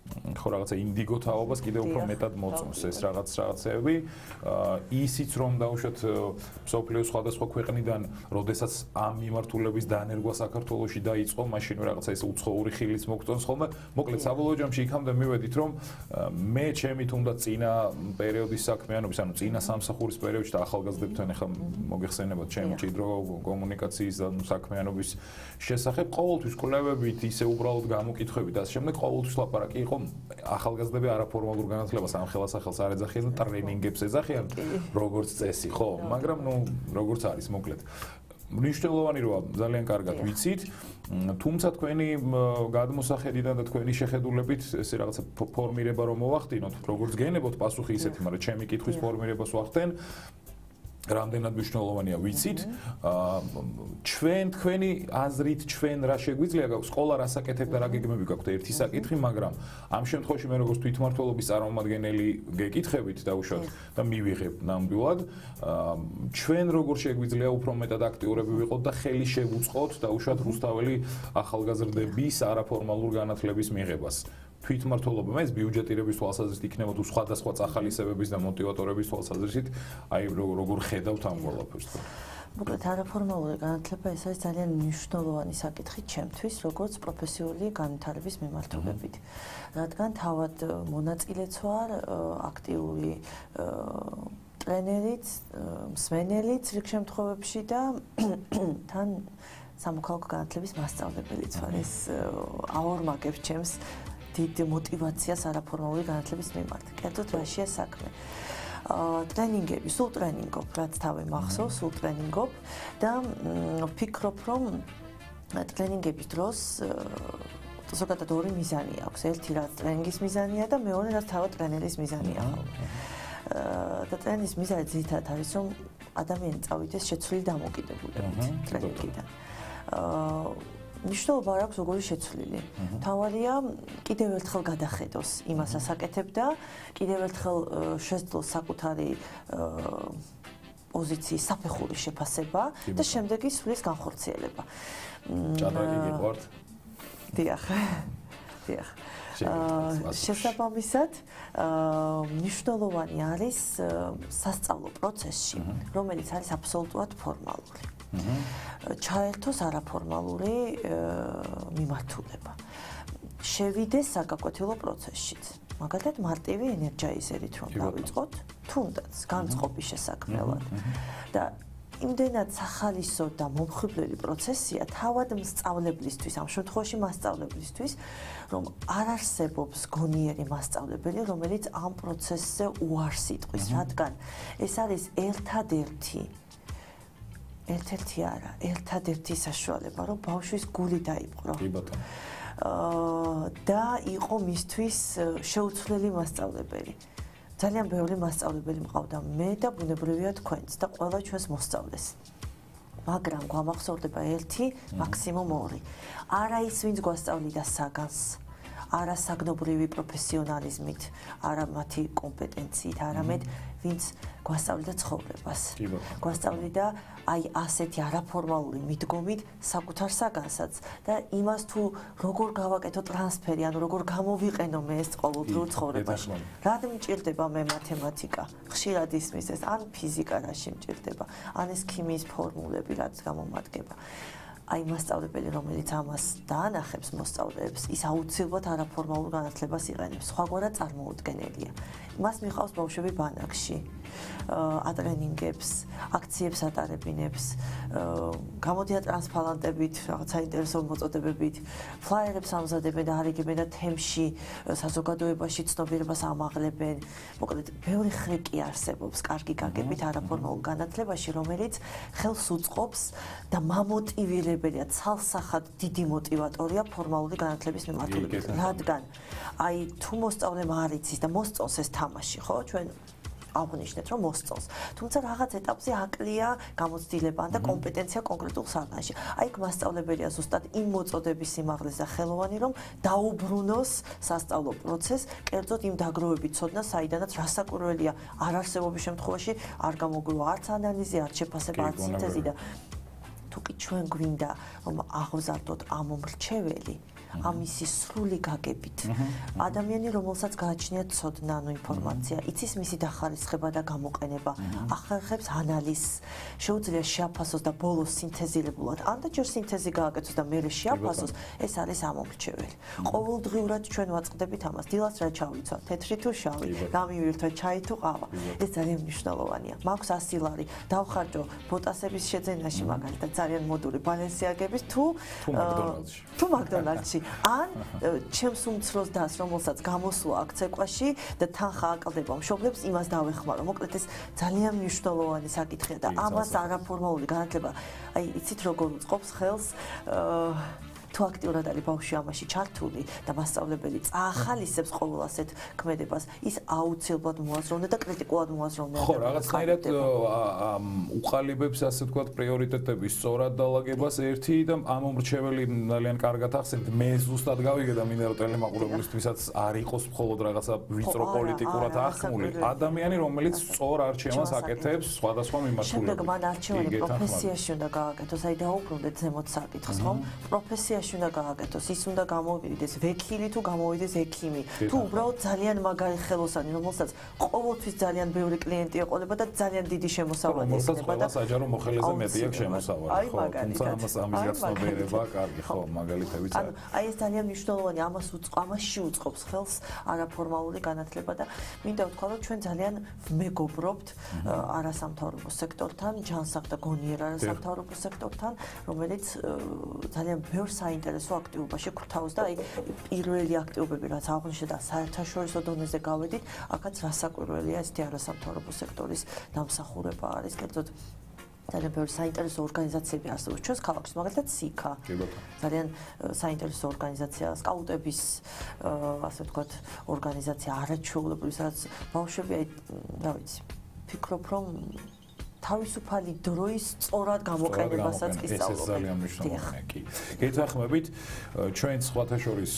ხო რაღაცა ინდიგო თაობას კიდევ უფრო მეტად მოწონს ეს რაღაცეები ისიც რომ დაუშვათ მსოფლიოს სხვადასხვა ქვეყნიდან როდესაც ამ მიმართულების დანერგვა საქართველოში დაიწყო მაშინ რაღაცა ეს უცხოური ხილიც მოგწონს ხოლმე მოკლედ საბოლოო ჯამში იქამდე მივედით რომ მე ჩემი თუნდაც წინა პერიოდის საქმიანობის ანუ წინა სამსახურის პერიოდში და ახალგაზრდებთან ახლა მოგეხსენებათ ჩემი მჭიდრო კომუნიკაციის და საქმიანობის შესახებ ყოველთვის კვლევებით ისე უბრალოდ გამოკითხვებით და ამ შემდეგ ყოველთვის ლაპარაკი იყო ახალგაზრდები არაფორმალურ განათლებას ამ ხელასახელს არ ეძახიან და ტრენინგებს ეძახიან როგორც წესი ხო მაგრამ ნუ როგორც არის მოკლედ მნიშვნელოვანი როა ძალიან კარგად ვიცით თუმცა თქვენი გადმოსახედიდან და თქვენი შეხედულებით ესე რაღაცა ფორმირება რომ მოვახდინოთ როგორც გენებოთ პასუხი ისეთი მაგრამ ჩემი კითხვის ფორმირებას ვახდენ რამდენად მნიშვნელოვანია ვიცით თქვენი აზრით ჩვენ რა შეგვიძლია გაქვს სკოლა რა საკეთებ და რა გეგმები გაქვთ ერთი საკითხი მაგრამ ამ შემთხვევაში მე როგორც თვითმმართველობის წარმომადგენელი გეკითხებით დაუშვათ და მივიღებ ნამდვილად ჩვენ როგორ შეგვიძლია უფრო მეტად აქტიურები ვიყოთ და ხელი შევუწყოთ დაუშვათ რუსთაველი ახალგაზრდების არაფორმალურ განათლების მიღებას თვითმმართველობა ეს ბიუჯეტირების თვალსაზრისით იქნება თუ სხვადასხვა წახალისებების და მოტივატორების თვალსაზრისით აი როგორ ხედავთ ამ ყველაფერს მოკლედ არაფორმალური განათლება ეს არის ძალიან მნიშვნელოვანი საკითხი ჩემთვის როგორც პროფესიული განვითარების მიმართულებით რადგან თავად მონაწილეც ვარ აქტიური ტრენერიც მსმენელიც რიგ შემთხვევებში და თან სამოქალაქო განათლების მასწავლებელიც ვარ ეს აორმაგებს ჩემს დიდ მოტივაციას არაფორმალური განათლების მიმართ. კერძოდ რაშია საქმე. ტრენინგები, სულ ტრენინგობ, რაც თავი მახსოვს, სულ ტრენინგობ და ვფიქრობ, რომ ტრენინგების დროს ზოგადად ორი მიზანი აქვს. ერთი რაც ტრენინგის მიზანია და მეორე რაც თავად ტრენერის მიზანია. და ტრენის მიზანი ძირითადად არის, რომ ადამიანი წავიდეს შეცვლილი დამოკიდებულებით ტრენინგიდან. მნიშვნელობა არ აქვს როგორი შეცვლილი. თავარია კიდევ ერთხელ გადახედოს იმას ასაკეთებ და კიდევ ერთხელ შეძლოს საკუთარი პოზიციის საფეხურის შეფასება და შემდეგ ის სulis განხორციელება. ჭადრაკი გიყვართ? დიახ. დიახ. შესაბამისად, მნიშვნელოვანი არის სასწავლო პროცესში, რომელიც არის აბსოლუტურად ფორმალური. ჩაერთოს არაფორმალური მიმართულება. შევიდეს საგაკვეთილო პროცესშიც. მაგალითად, მარტივი ენერგიაიზერით რომ დავიწყოთ, თუნდაც განწყობის შესაქმნელად. და იმდენად სახალისო და მომხიბვლელი პროცესია თავად მსწავლებლისთვის, ამ შემთხვევაში მასწავლებლისთვის, რომ არ არსებობს გონიერი მასწავლებელი, რომელიც ამ პროცესზე უარს იტყვის, რადგან ეს არის ერთ-ერთი არა, ერთადერთი საშუალება, რომ ბავშვის გული დაიპყრო. კი ბატონო. და იყო მისთვის შეუცვლელი მასწავლებელი. ძალიან ბევრი მასწავლებელი მყავდა მე და ბუნებრივია თქვენც და ყველა ჩვენს მოსწავლეს. მაგრამ გვამახსოვრდება ერთი, მაქსიმუმ ორი. არა ის, ვინც გვასწავლიდა საგანს, არა საგნობრივი პროფესიონალიზმით, არა მათი კომპეტენციით, არამედ ვინც გვასწავლიდა ცხოვრებას. გვასწავლიდა აი ასეთი არაფორმალური მიდგომით საკუთარ საგანსაც და იმას თუ როგორ გავაკეთო ტრანსფერი, ანუ როგორ გამოვიყენო მე ეს ყოველდღიურ ცხოვრებაში. რად მჭირდება მე მათემატიკა? ხშირად ისმის ეს, ან ფიზიკა რაში მჭირდება, ან ეს ქიმიის ფორმულები რაც გამომადგება. აი მასწავლებელი, რომელიც ამას დაანახებს მოსწავლეებს, ის აუცილებლად არაფორმალურ განათლებას იყენებს. სხვაგვარად წარმოუდგენელია. მას მიყავს ბავშვები ბანაკში, ატრენინგებს, აქციებს ატარებინებს, გამოდიან ტრანსპალანტებით, რაღაც საინტერესო მოწოდებებით, ფლაიერებს ამზადებენ და არიგებენ და თემში, საზოგადოებაში ცნობიერებას ამაღლებენ. მოკლედ, ბევრი ხრიკი არსებობს კარგი გაგებით არაფორმალურ განათლებაში, რომელიც ხელს უწყობს და მამოტივირებელია, ცალსახად დიდი მოტივატორია ფორმალური განათლების მიმართულებით. რადგან აი თუ მოსწავლემ არ იცის და მოსწონს ეს თამაში, ხო, ჩვენ აღნიშნეთ, რომ მოსწონს. თუმცა რაღაც ეტაპზე აკლია გამოცდილება და კომპეტენცია კონკრეტულ საგანში. აი იქ მასწავლებელია ზუსტად იმ მოწოდების სიმაღლეს და ხელოვანი, რომ დაუბრუნოს სასწავლო პროცესს, კერძოდ იმ დაგროვებით ცოდნას, საიდანაც რასაკვირველია არ არსებობის შემთხვევაში არ გამოგვივა არც ანალიზი, არც შეფასება, არც სინთეზი და თუ კი ჩვენ გვინდა რომ აღვზარდოთ ამ მომრჩეველი ამისი სრული გაგებით. ადამიანი, რომელსაც გააჩნია ცოდნა, ანუ ინფორმაცია, იცის მისი დახარისხება და გამოყენება, ახერხებს ანალიზს, შეუძლია შეაფასოს და ბოლოს სინთეზირებულად, ან და ჯერ სინთეზი გააკეთოს და მერე შეაფასოს, ეს არის ამომრჩეველი. ყოველდღიურად ჩვენ ვაწყდებით ამას. დილას რა ჩავიცვა, თეთრი თუ შავი, გამივირთვა ჩაი თუ ყავა. ეს ძალიან მნიშვნელოვანია. მაქვს 100 ლარი, დავხარჯო ბოტასების შეძენაში, მაგალითად, ძალიან მოდური ბალენსიაგების თუ მაგდონალდში. ან ჩემს უმცროს დას, რომელსაც გამოსვლა აქ ცეკვაში და თანხა აკლდება მშობლებს, იმას დავეხმარო. მოკლედ ეს ძალიან მნიშვნელოვანი საკითხია და ამას არაფორმალური განათლება, აი იცით როგორ უწყობს ხელს თუ აქტიურად არის ბავშვი ამაში ჩართული და მასწავლებელი წაახალისებს ყოველ ასეთ ქმედებას, ის აუცილებლად მოაზროვნე და კრიტიკულად მოაზროვნე. ხო, რაღაცნაირად უყალიბებს, ასე ვთქვათ, პრიორიტეტების სწორად დალაგებას ერთი და ამ მომრჩეველი ძალიან კარგად ახსენეთ. მე ზუსტად გავიგე და მინდა რომ ტელემაყურებლისთვისაც არ იყოს მხოლოდ რაღაცა ვიწრო პოლიტიკურად ახმული ადამიანი, რომელიც სწორ არჩევანს აკეთებს სხვადასხვა მიმართულებით. შემდეგ მან არჩევანი პროფესიაში უნდა გააკეთოს, აი დაუბრუნდეთ ზემოთ საკითხს, ხომ? პროფესიაში უნდა გააკეთოს, ის უნდა გამოვიდეს ვექილი თუ გამოვიდეს ექიმი, თუ უბრალოდ ძალიან მაგარი ხელოსანი, რომელსაც ყოველთვის ძალიან ბევრი კლიენტი ეყოლება და ძალიან დიდი შემოსავალი ექნება და საჯარო მოხელეზე მეტი აქვს შემოსავალი, ხო, თუმცა ამის გაცნობიერება კარგი, ხო, მაგალითებიც არის. აი ეს ძალიან მნიშვნელოვანი, ამაში უწყობს ხელს არაფორმალური განათლება და მინდა ვთქვა, რომ ჩვენ ძალიან ვმეგობრობთ არასამთავრობო სექტორთან, ჯანსაღ და გონიერ არასამთავრობო სექტორთან, რომელიც ძალიან ბევრ საინტერესო აქტივობაში გვთავაზ და აი პირველი აქტივობები რაც აღნიშნეთ და საერთაშორისო დონეზე გავედით, აქაც რასაკვირველია ესეთი არასამთავრობო სექტორის დამსახურება არის, კერძოდ ძალიან ბევრი საინტერესო ორგანიზაციები არსებობს ჩვენს ქალაქში, მაგალითად სიქა. ძალიან საინტერესო ორგანიზაცია, სკაუტების ასე ვთქვათ, ორგანიზაცია არაჩვეულებრივი, სადაც ბავშვები, რა ვიცი, ფიქრობ, რომ თავისუფალი დროის სწორად გამოყენებასაც კი სწავლობენ. ეს ძალიან მნიშვნელოვანია კი. გეთანხმებით, ჩვენ სხვათა შორის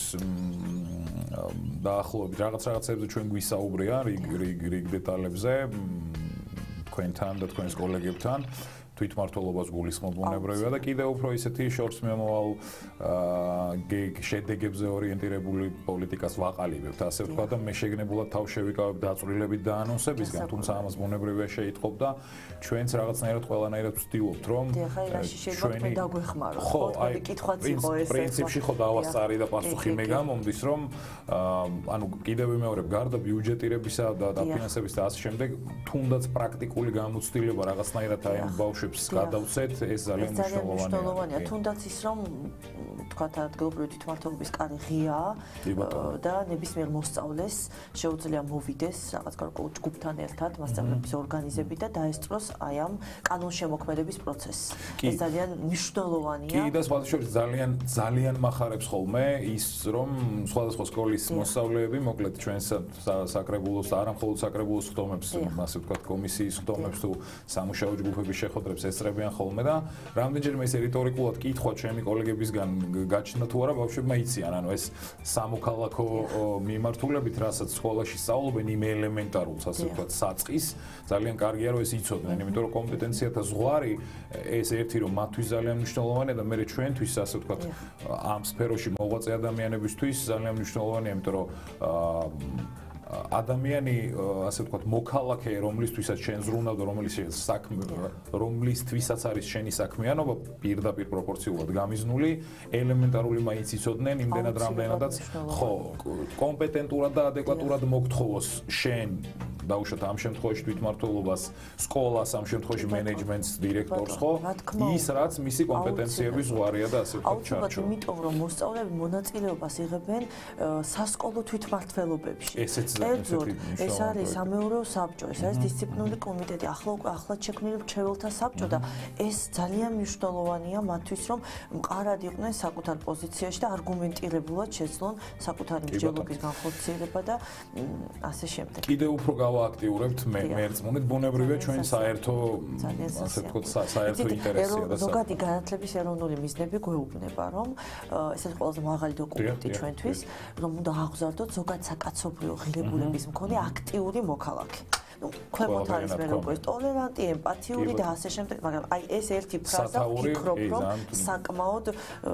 დაახლოებით რაღაცებზე ჩვენ გვისაუბრია რიგ დეტალებზე თქვენთან და თქვენს კოლეგებთან. თვითმმართველობას გულისხმობ ბუნებრივია და კიდევ უფრო ისეთი შორს მომავალ შედეგებზე ორიენტირებული პოლიტიკას ვაყალიბებთ, ასე ვთქვათ და მე შეგნებულად თავ შევიკავებ დაწვრილებით და ანონსებისგან, თუმცა ამას ბუნებრივია შეიტყობ და ჩვენც რაღაცნაირად ყველანაირად ვცდილობთ, რომ ჩვენი დაგვეხმაროთ, ხო, აი კითხვაც იყო ეს. პრინციპში ხო დავასწარი და პასუხი მე გამომდის, რომ ანუ კიდევ ვიმეორებ, გარდა ბიუჯეტირებისა და დაფინანსების და ასე შემდეგ, თუნდაც პრაქტიკული გამოცდილება რაღაცნაირად აი ამ ბავშვებს გადავცეთ, ეს ძალიან მნიშვნელოვანია. თუნდაც ის რომ თქვათ ადგილობრივი თვითმმართველობის კარი ღიაა და ნებისმიერ მოსწავლეს შეუძლია მოვიდეს რაღაც გარკვეულ ჯგუფთან ერთად მასწავლებლების ორგანიზებით და დაესწროს აი ამ კანონშემოქმედების პროცესს. ეს ძალიან მნიშვნელოვანია. კი და სხვათა შორის ძალიან მახარებს ხოლმე ის რომ სხვადასხვა სკოლის მოსწავლეები მოკლედ ჩვენს საკრებულოს და არამხოლოდ საკრებულოს ხდომებს, ასე ვთქვათ, კომისიის ხდომებს თუ სამუშაო ჯგუფების შეხვედრებს ესწრებიან ხოლმე და რამდენჯერმე ეს რიტორიკულად კითხვა ჩემი კოლეგებისგან გაჩნდა თუ არა ბავშვებმა იციან, ანუ ეს სამოქალაქო მიმართულებით, რასაც სკოლაში სწავლობენ იმ ელემენტარულს, ასე ვთქვათ, საწყის, ძალიან კარგია რომ ეს იცოდნენ, იმიტომ რომ კომპეტენციათა ზღვარი ეს ერთი რომ მათთვის ძალიან მნიშვნელოვანია და მე ჩვენთვის, ასე ვთქვათ, ამ სფეროში მოღვაწე ადამიანებისთვის ძალიან მნიშვნელოვანია, იმიტომ რომ ადამიანი, ასე ვთქვათ, მოქალაქე, რომლისთვისაც შენ ზრუნავ და რომლისთვისაც არის შენი საქმიანობა, პირდაპირ პროპორციულად გამიზნული, ელემენტარული მაინც იცოდნენ იმდენად რამდენადაც, ხო, კომპეტენტურად და ადეკვატურად მოგთხოვოს შენ დაუშვათ ამ შემთხვევაში თვითმმართველობას, სკოლას, ამ შემთხვევაში მენეჯმენტს, დირექტორს, ხო? ის რაც მისი კომპეტენციების ზღვარია და ასე ვთქვათ ჩარჩო. იმიტომ რომ მოსწავლეები მონაწილეობას იღებენ სასკოლო თვითმმართველობებში. ეს არის სამეურვეო საბჭო, ეს არის დისციპლინური კომიტეტი, ახლად შექმნილი მრჩეველთა საბჭო და ეს ძალიან მნიშვნელოვანია მათთვის, რომ მყარად იყვნენ საკუთარ პოზიციაში და არგუმენტირებულად შეძლონ საკუთარი მსჯელობის განხორციელება და ასე შემდეგ. კიდევ უფრო გავააქტიურებთ მერწმუნით, ბუნებრივია ჩვენ საერთო, ასე ვთქვათ, საერთო ინტერესია და ზოგადი განათლების ეროვნული მიზნები გვეუბნება, რომ ეს არის ყველაზე მაღალი დოკუმენტი ჩვენთვის, რომ უნდა აღზარდოთ ზოგად საკაცობრიო ღირებულების მქონე აქტიური მოქალაქე. ქვემოთ არის მე როგორც ტოლერანტი, ემპათიური და ასე შემდეგ, მაგრამ აი ეს ერთი ფრაზა ვფიქრობ, რომ საკმაოდ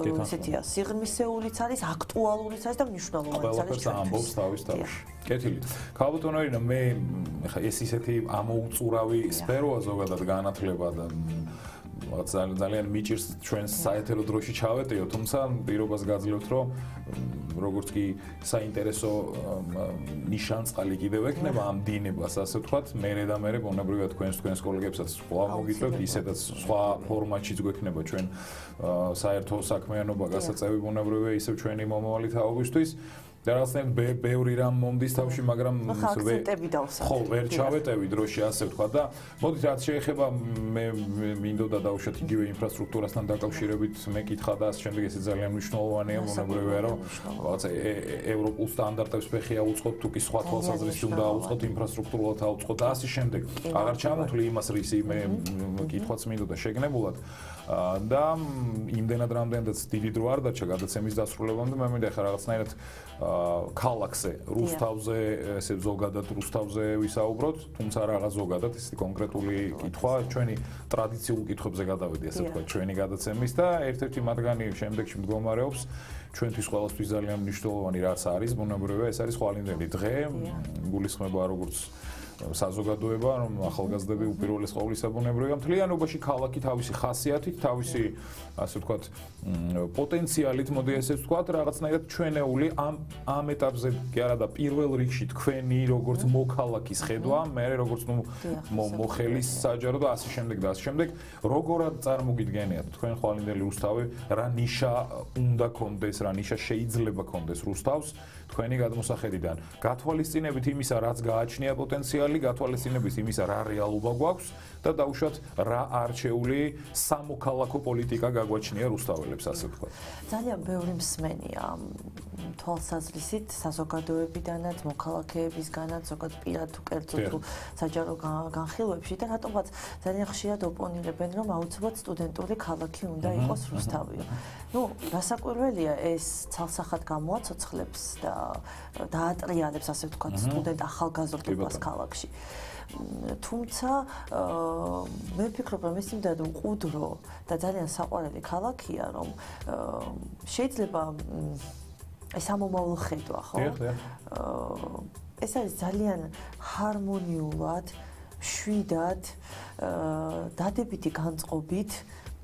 ესეთია, სიღრმისეულიც არის, აქტუალურიც არის და მნიშვნელოვანიც არის ჩვენთვის. ყველაფერს ამბობს თავის თავში. კეთილით. ქალბატონო, მე ეს ისეთი ამოუწურავი სფეროა ზოგადად განათლება და ძალიან მიჭირს ჩვენს საეთერო დროში ჩავეტიო, თუმცა პირობას გაძლევთ, რომ როგორც კი საინტერესო ნიშანწყალი კიდევ ექნება ამ დინებას, ასე ვთქვათ, მერე და მერე ბუნებრივია თქვენს კოლეგებსაც სხვა მოგიწევთ, ისედაც სხვა ფორმატშიც გვექნება ჩვენ საერთო საქმიანობა გასაწევი ბუნებრივია ისევ ჩვენი მომავალი თაობისთვის. და რაღაცნაირად ბევრი რამ მომდის თავში, მაგრამ ხო, ვერ ჩავეტევი დროში, ასე ვთქვა და მოდით რაც შეეხება მე მინდოდა დავუშვათ იგივე ინფრასტრუქტურასთან დაკავშირებით მეკითხა და ასე შემდეგ, ეს ძალიან მნიშვნელოვანია, ბუნებრივია, რომ რაღაცა ევროპულ სტანდარტებს ფეხი აუწყოთ, თუ კი სხვა თვალსაზრისით უნდა აუწყოთ, ინფრასტრუქტურულად აუწყოთ და ასე შემდეგ. აღარ ჩამოთვლი იმას, რისი მე კითხვაც მინდოდა შეგნებულად და იმდენად რამდენადაც დიდი დრო არ დარჩა გადაცემის დასრულებამდე, მე მინდა ხა რაღაცნაირად ქალაქზე, რუსთავზე, ესე ზოგადად რუსთავზე ვისაუბროთ, თუმცა რაღაც ზოგადად ისეთი კონკრეტული კითხვა ჩვენი ტრადიციულ კითხვებზე გადავედი, ასე ვთქვათ, ჩვენი გადაცემის და ერთ-ერთი მათგანი შემდეგში მდგომარეობს ჩვენთვის ყველასთვის ძალიან მნიშვნელოვანი რაც არის, ბუნებრივია, ეს არის ხვალინდელი დღე, გულისხმება როგორც საზოგადოება, რომ ახალგაზრდები უპირველეს ყოვლისა ბუნებრივია მთლიანობაში ქალაქი თავისი ხასიათით, თავისი ასე ვთქვათ პოტენციალით, მოდი ესე ვთქვათ, რაღაცნაირად ჩვენეული ამ ეტაპზე კი არა და პირველ რიგში თქვენი როგორც მოქალაქის ხედვა, მე როგორც მოხელის საჯარო და ასე შემდეგ და ასე შემდეგ, როგორად წარმოგიდგენიათ თქვენ ხვალინდელი რუსთავი, რა ნიშა უნდა კონდეს, რა ნიშა შეიძლება კონდეს რუსთავს თქვენი გადმოსახედიდან. გათვალისწინებით იმისა, რაც გააჩნია პოტენციალი მართალი გათვალისწინების იმისა, რა რეალობა გვაქვს და დაუშვათ რა არჩეული სამოქალაქო პოლიტიკა გაგვაჩნია რუსთაველებს, ასე ვთქვათ. ძალიან ბევრი მსმენია თვალსაზრისით საზოგადოებიდანაც, მოქალაქეებისგანაც, ზოგადად პირად თუ კერძო თუ საჯარო განხილვებში და რატომღაც ძალიან ხშირად ოპონირებენ, რომ აუცილებლად სტუდენტური ქალაქი უნდა იყოს რუსთავიო. ნუ რასაკვირველია ეს ცალსახად გამოაცოცხლებს და დაატრიალებს, ასე ვთქვათ, სტუდენტ ახალგაზრდობას ქალაქში. თუმცა მე ვფიქრობ, რომ ეს იმდენად მყუდრო და ძალიან საყვარელი ქალაქია, რომ შეიძლება ეს ამომავლო ხედვა, ხო? ეს არის ძალიან ჰარმონიულად, შვიდად, დადებითი განწყობით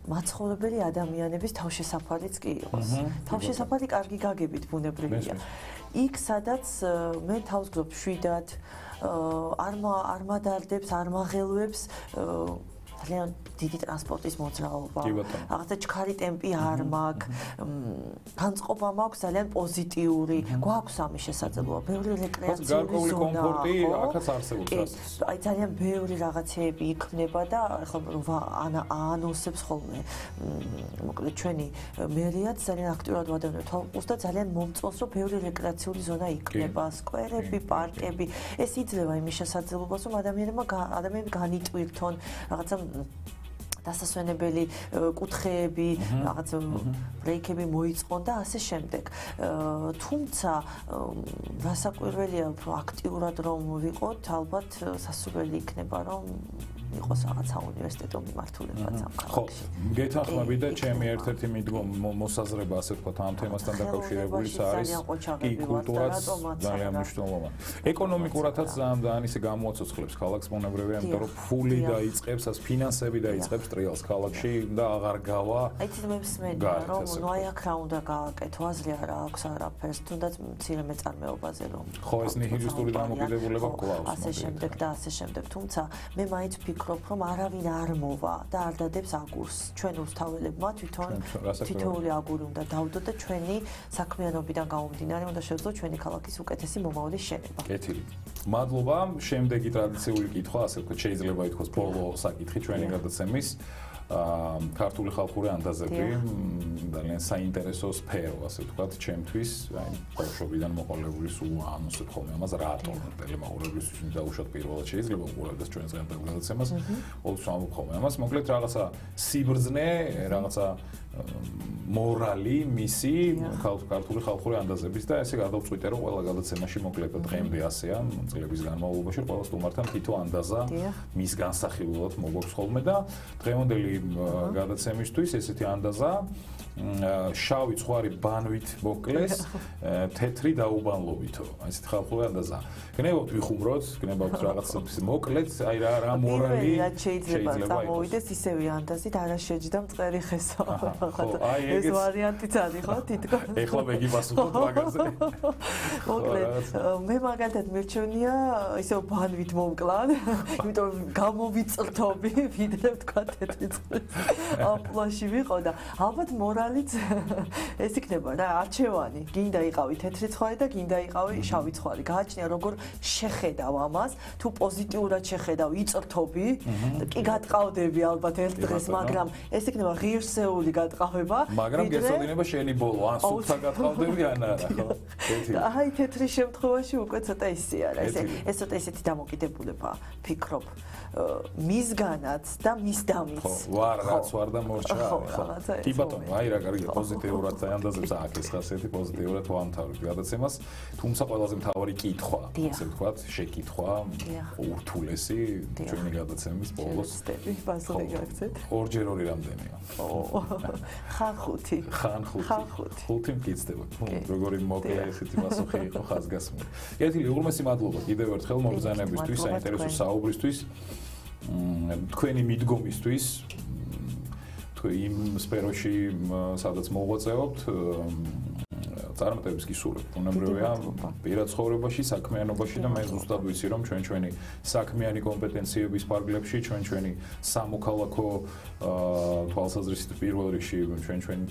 მაცხოვრებელი ადამიანების თავშესაფარიც კი იყოს. თავშესაფარი კარგი გაგებით ბუნებრივია. იქ სადაც მე თავს გზობ შვიდად არ მადარდებს, არ მაღელვებს ძალიან დიდი ტრანსპორტის მოძრაობა. რაღაცა ჩქარი ტემპი არ მაქვს. განწყობა მაქვს ძალიან პოზიტიური. გვაქვს ამის შესაძლებლობა. ბევრი რეკრეაციული ზონა. კომფორტი აქაც არსებობს. აი ძალიან ბევრი რაღაცეები იქმნება და ახლა აანონსებს ხოლმე. მოკლედ ჩვენი მერიაც ძალიან აქტიურად ვადევნებთ თვალყურს და ძალიან მომწონს, რომ ბევრი რეკრეაციული ზონა იქნება, სკვერები, პარკები. ეს იძლევა იმის შესაძლებლობას, რომ ადამიანები განიტვირთონ რაღაცა დასასვენებელი კუთხეები, რაღაც ბრეიქები მოიწყონ და ასე შემდეგ. თუმცა რასაკვირველია, უფრო აქტიურად რომ ვიყოთ, ალბათ სასურველი იქნება, რომ იყოს რაღაცა უნივერსიტეტო მიმართულებაც ამ ქალაქში. ხო, გეთანხმები და ჩემი ერთ-ერთი მოსაზრება, ასე ვთქვათ, ამ თემასთან დაკავშირებულიც არის კი კულტურაც ძალიან მნიშვნელოვანი. ეკონომიკურადაც ძალიან ისე გამოაცოცხლებს ქალაქს ბუნებრივია, იმიტომ რომ ფული დაიწყებს, ას ფინანსები დაიწყებს ტრიალს ქალაქში და აღარ გავა. აი ცით მე მსმენია, რომ ნუ აი აქ რა უნდა გააკეთო, აზრი არ აქვს არაფერს, თუნდაც მცირე მეწარმეობაზე რომ. ხო, ეს ნიჰილისტური დამოკიდებულება გვყავს. ასე შემდეგ და ასე შემდეგ. თუმცა მე მაინც ვფიქრობ, რომ არავინ არ მოვა და არ დადებს აგურს. ჩვენ რუსთაველებმა თვითონ თითოეული აგური უნდა დავდოთ და ჩვენი საქმიანობიდან გამომდინარე უნდა შევძლოთ ჩვენი ქალაქის უკეთესი მომავლის შენება. კეთილი. მადლობა. შემდეგი ტრადიციული კითხვა, ასე ვთქვათ, შეიძლება ითქვას ბოლო საკითხი ჩვენი გადაცემის. ქართული ხალხური ანდაზები ძალიან საინტერესო სფერო, ასე ვთქვათ, ჩემთვის, აი, ბავშვობიდან მოყოლებული სულ ანონსებ ხოლმე ამას რატომ ტელემაყურებლისთვის დაუშვათ პირველად შეიძლება უყურებდეს ჩვენს გადაცემას, ყოველთვის ვამბობ ხოლმე ამას, მოკლედ რაღაცა სიბრძნე, რაღაცა მორალი, მისი ქართული ხალხური ანდაზების და ესე გადავწყვიტე, რომ ყველა გადაცემაში მოკლედ დღემდე ასეა, წლების განმავლობაში ყველა სტუმართან თითო ანდაზა მის განსახილველად მოგვაქვს ხოლმე და დღევანდელი გადაცემისთვის ესეთი ანდაზა შავი ცხვარი ბანვით მოკლეს თეთრი დაუბანლობითო აი ესეთი ხალხური ანდაზა გნებავთ ვიხუმროთ გნებავთ რაღაც მოკლედ აი რა მორალი შეიძლება წამოვიდეს ისევე ანდაზით არა შეჯდა მწყერი ხესო ეს ვარიანტიც არის ხო თითქოს ეხლა მეგიპასუხოთ მაგაზე მოკლედ მე მაგალითად მერჩენია ისევ ბანვით მომკლან იმიტომ გამოვიწრთობი ვიდრე ვთქვა თეთრი ამპლუაში ვიყო და ალბათ მორალიც ეს იქნება რა არჩევანი გინდა იყავი თეთრი ცხვარი და გინდა იყავი შავი ცხვარი გააჩნია როგორ შეხედავ ამას თუ პოზიტიურად შეხედავ იწრთობი კი გატყავდები ალბათ ერთ დღეს მაგრამ ეს იქნება ღირსეული გატყავება მაგრამ გესოდინება შენი ბოლო ან სულთა გატყავდები ან არა ხო აი თეთრი შემთხვევაში უკვე ცოტა ისე არა ეს ცოტა ისეთი დამოკიდებულება ფიქრობ მისგანაც და მის დამის ხო ვარ რაც ვარ და მორჩა ხო კი ბატონო აი რა კარგია პოზიტიურად ანდაზებს აქ ეს ხასიათი პოზიტიურად ვამთავრებ გადაცემას თუმცა ყველაზე მთავარი კითხვა ასე ვთქვათ შეკითხვა ურთულესი ჩვენი გადაცემის ბოლოს პასუხი გაგცეთ ორჯერ ორი რამდენია ხან ხუთი ხუთი მკიცდება როგორი მოკლე ესეთი პასუხი იყო ხაზგასმული კეთილი უღრმესი მადლობა კიდევ ერთხელ მობრძანებისთვის საინტერესო საუბრისთვის თქვენი მიდგომისთვის იმ სფეროში სადაც მოღვაწეობთ წარმატების გისურვებთ ბუნებრივია პირად ცხოვრებაში საქმიანობაში და მე ზუსტად ვიცი რომ ჩვენი საქმიანი კომპეტენციების ფარგლებში ჩვენი სამოქალაქო თვალსაზრისით პირველ რიგში ჩვენ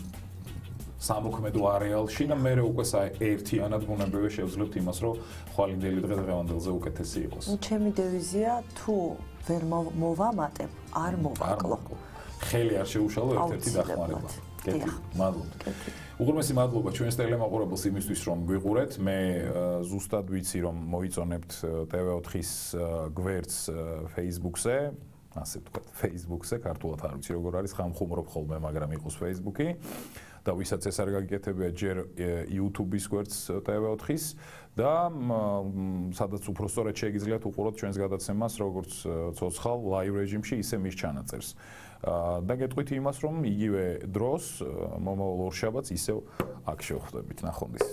სამოქმედო არეალში და მე უკვე ერთიანად ბუნებრივია შევძლებთ იმას, რომ ხვალინდელი დღევანდელზე უკეთესი იყოს. ჩემი დევიზია თუ ვერ მოვამატებ, არ მოვაკლო. ხელი არ შეუშალო ერთ-ერთი დახმარება. კეთილი, მადლობა. უღრმესი მადლობა ჩვენს ტელემაყურებელს იმისთვის, რომ გვიყურეთ. მე ზუსტად ვიცი, რომ მოიწონებთ TV4-ის გვერდს Facebook-ზე, ასე ვთქვათ, Facebook-ზე, ქართულად არ ვიცი როგორ არის, ხამხუმრობ ხოლმე, მაგრამ იყოს Facebook-ი. და ვისაც ეს არ გაგიკეთებია, ჯერ YouTube-ის გვერდს TV4-ის და სადაც უფრო სწორად შეგიძლიათ უყუროთ ჩვენს გადაცემას, როგორც ცოცხალ live რეჟიმში, ისე მის ჩანაწერს. და გეტყვით იმას, რომ იგივე დროს მომავალ ორშაბათს ისევ აქ შევხვდებით. ნახვამდის.